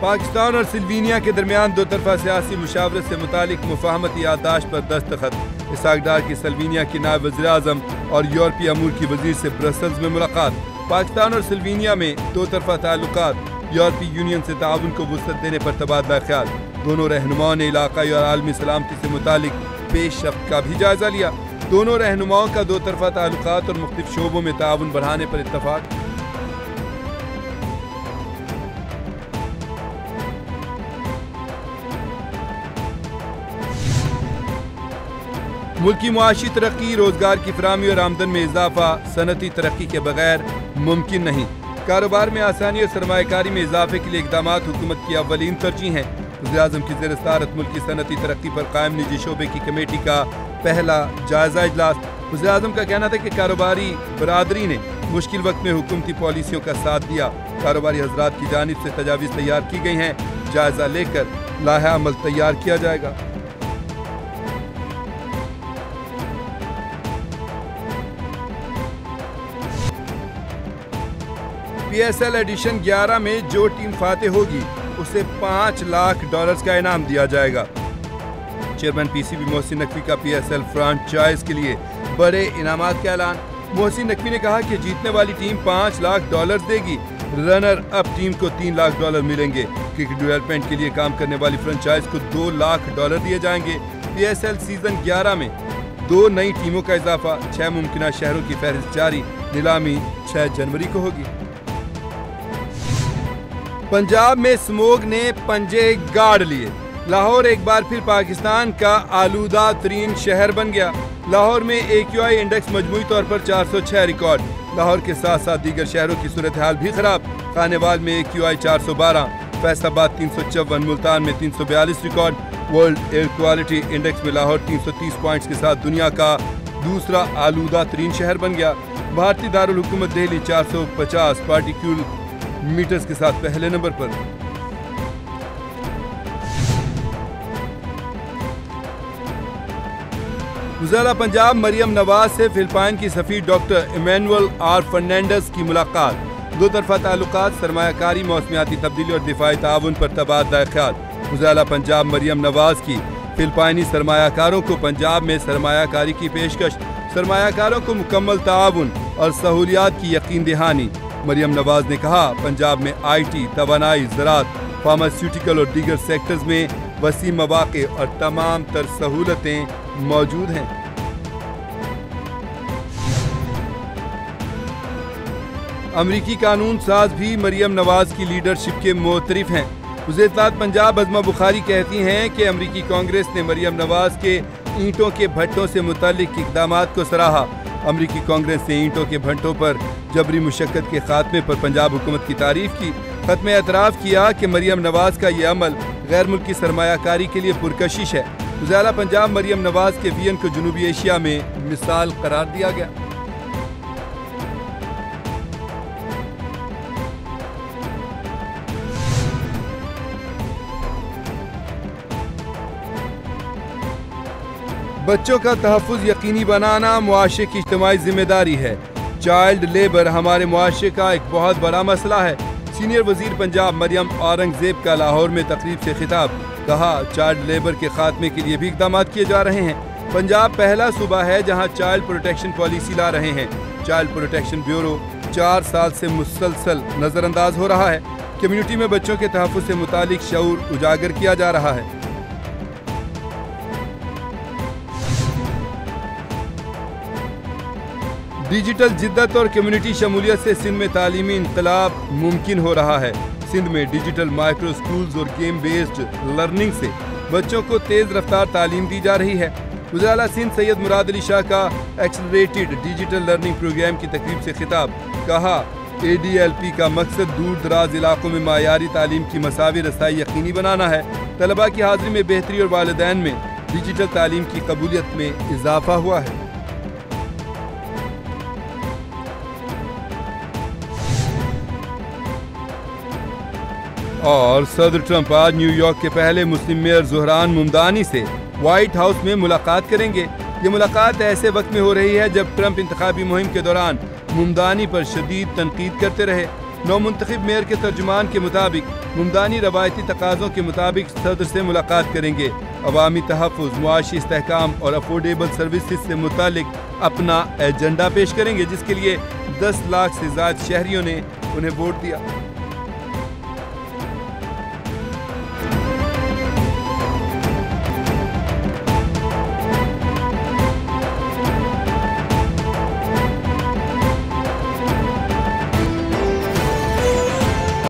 پاکستان اور سلوینیا کے درمیان دو طرفہ سیاسی مشاورت سے متعلق مفاہمتی یادداشت پر دستخط۔ اسحاق ڈار کی سلوینیا کی نائب وزیر اعظم اور یورپی امور کی وزیر سے برسلز میں ملاقات۔ پاکستان اور سلوینیا میں دو طرفہ تعلقات، یورپی یونین سے تعاون کو وسعت دینے پر تبادلہ خیال۔ دونوں رہنماؤں نے علاقائی اور عالمی سلامتی سے متعلق پیش رفت کا بھی جائزہ لیا۔ دونوں رہنماؤں کا دو طرفہ تعلقات اور مختلف شعبوں میں تعاون بڑھانے پر اتفاق۔ ملکی معاشی ترقی، روزگار کی فراہمی اور آمدن میں اضافہ صنعتی ترقی کے بغیر ممکن نہیں۔ کاروبار میں آسانی اور سرمایہ کاری میں اضافے کے لیے اقدامات حکومت کی اولین ترجیح ہیں۔ وزیر اعظم کی زیر صدارت ملکی صنعتی ترقی پر قائم نجی شعبے کی کمیٹی کا پہلا جائزہ اجلاس۔ وزیر اعظم کا کہنا تھا کہ کاروباری برادری نے مشکل وقت میں حکومتی پالیسیوں کا ساتھ دیا۔ کاروباری حضرات کی جانب سے تجاویز تیار کی گئی ہیں، جائزہ لے کر لائحہ عمل تیار کیا جائے گا۔ پی ایس ایل ایڈیشن 11 میں جو ٹیم فاتح ہوگی اسے $5 لاکھ کا انعام دیا جائے گا۔ Chairman P C B Mohsin Naqvi کا پی ایس ایل فرانچائز کے لیے بڑے انعامات کا اعلان۔ محسن نقوی نے کہا کہ جیتنے والی ٹیم $5 لاکھ دے گی، رنر اپ ٹیم کو $3 لاکھ ملیں گے۔ کرکٹ ڈیولپمنٹ کے لیے کام کرنے والی فرانچائز کو $2 لاکھ دیے جائیں گے۔ پی ایس ایل سیزن 11 میں 2 نئی ٹیموں کا اضافہ، 6 ممکنہ شہروں کی فہرست جاری، نیلامی 6 جنوری کو ہوگی۔ پنجاب میں سموگ نے پنجے گاڑ لیے، لاہور ایک بار پھر پاکستان کا آلودہ ترین شہر بن گیا۔ لاہور میں AQI انڈیکس مجموعی طور پر 406 ریکارڈ۔ لاہور کے ساتھ ساتھ دیگر شہروں کی صورتحال بھی خراب۔ خانیوال میں AQI 412، فیصل آباد 354، ملتان میں 342 record. World air quality index میں لاہور 330 پوائنٹس کے ساتھ دنیا کا دوسرا آلودہ ترین شہر بن گیا۔ بھارتی دارالحکومت دہلی 450 پارٹیکیول میٹرز کے ساتھ پہلے نمبر پر۔ وزیر پنجاب مریم نواز سے فلپائن کی سفیر ڈاکٹر ایمینول آر فرنینڈز کی ملاقات۔ دو طرفہ تعلقات، سرمایہ کاری، موسمیاتی تبدیلی اور دفاعی تعاون پر تبادلہ خیال۔ وزیر پنجاب مریم نواز کی فلپائنی سرمایہ کاروں کو پنجاب میں سرمایہ کاری کی پیشکش، سرمایہ کاروں کو مکمل تعاون اور سہولیات کی یقین دہانی۔ مریم نواز نے کہا پنجاب میں آئی ٹی، توانائی، زراعت، فارماسیوٹیکل اور دیگر سیکٹرز میں وسیع مواقع اور تمام تر سہولتیں موجود ہیں۔ امریکی قانون ساز بھی مریم نواز کی لیڈرشپ کے معترف ہیں۔ وزیر اطلاعات پنجاب عظمہ بخاری کہتی ہیں کہ امریکی کانگریس نے مریم نواز کے اینٹوں کے بھٹوں سے متعلق اقدامات کو سراہا۔ امریکی کانگریس نے اینٹوں کے بھٹوں پر جبری مشقت کے خاتمے پر پنجاب حکومت کی تعریف کی۔ خط میں اعتراف کیا کہ مریم نواز کا یہ عمل غیر ملکی سرمایہ کاری کے لیے پرکشش ہے۔ وزیر اعلیٰ پنجاب مریم نواز کے وین کو جنوبی ایشیا میں مثال قرار دیا گیا۔ بچوں کا تحفظ یقینی بنانا معاشرے کی اجتماعی ذمہ داری ہے۔ چائلڈ لیبر ہمارے معاشرے کا ایک بہت بڑا مسئلہ ہے۔ سینئر وزیر پنجاب مریم اورنگزیب کا لاہور میں تقریب سے خطاب، کہا چائلڈ لیبر کے خاتمے کے لیے بھی اقدامات کیے جا رہے ہیں۔ پنجاب پہلا صوبہ ہے جہاں چائلڈ پروٹیکشن پالیسی لا رہے ہیں۔ چائلڈ پروٹیکشن بیورو 4 سال سے مسلسل نظر انداز ہو رہا ہے۔ کمیونٹی میں بچوں کے تحفظ سے متعلق شعور اجاگر کیا جا رہا ہے۔ ڈیجیٹل جدت اور کمیونٹی شمولیت سے سندھ میں تعلیمی انقلاب ممکن ہو رہا ہے۔ سندھ میں ڈیجیٹل مائکرو سکولز اور گیم بیسڈ لرننگ سے بچوں کو تیز رفتار تعلیم دی جا رہی ہے۔ وزیر اعلیٰ سندھ سید مراد علی شاہ کا ایکسلریٹڈ ڈیجیٹل لرننگ پروگرام کی تقریب سے خطاب، کہا ADLP کا مقصد دور دراز علاقوں میں معیاری تعلیم کی مساوی رسائی یقینی بنانا ہے۔ طلباء کی حاضری میں بہتری اور والدین میں ڈیجیٹل تعلیم کی قبولیت میں اضافہ ہوا ہے۔ اور صدر ٹرمپ آج نیو یارک کے پہلے مسلم میئر زہران ممدانی سے وائٹ ہاؤس میں ملاقات کریں گے۔ یہ ملاقات ایسے وقت میں ہو رہی ہے جب ٹرمپ انتخابی مہم کے دوران ممدانی پر شدید تنقید کرتے رہے۔ نو منتخب میئر کے ترجمان کے مطابق ممدانی روایتی تقاضوں کے مطابق صدر سے ملاقات کریں گے، عوامی تحفظ، معاشی استحکام اور افورڈیبل سروسز سے متعلق اپنا ایجنڈا پیش کریں گے، جس کے لیے 10 لاکھ سے زائد شہریوں نے انہیں ووٹ دیا۔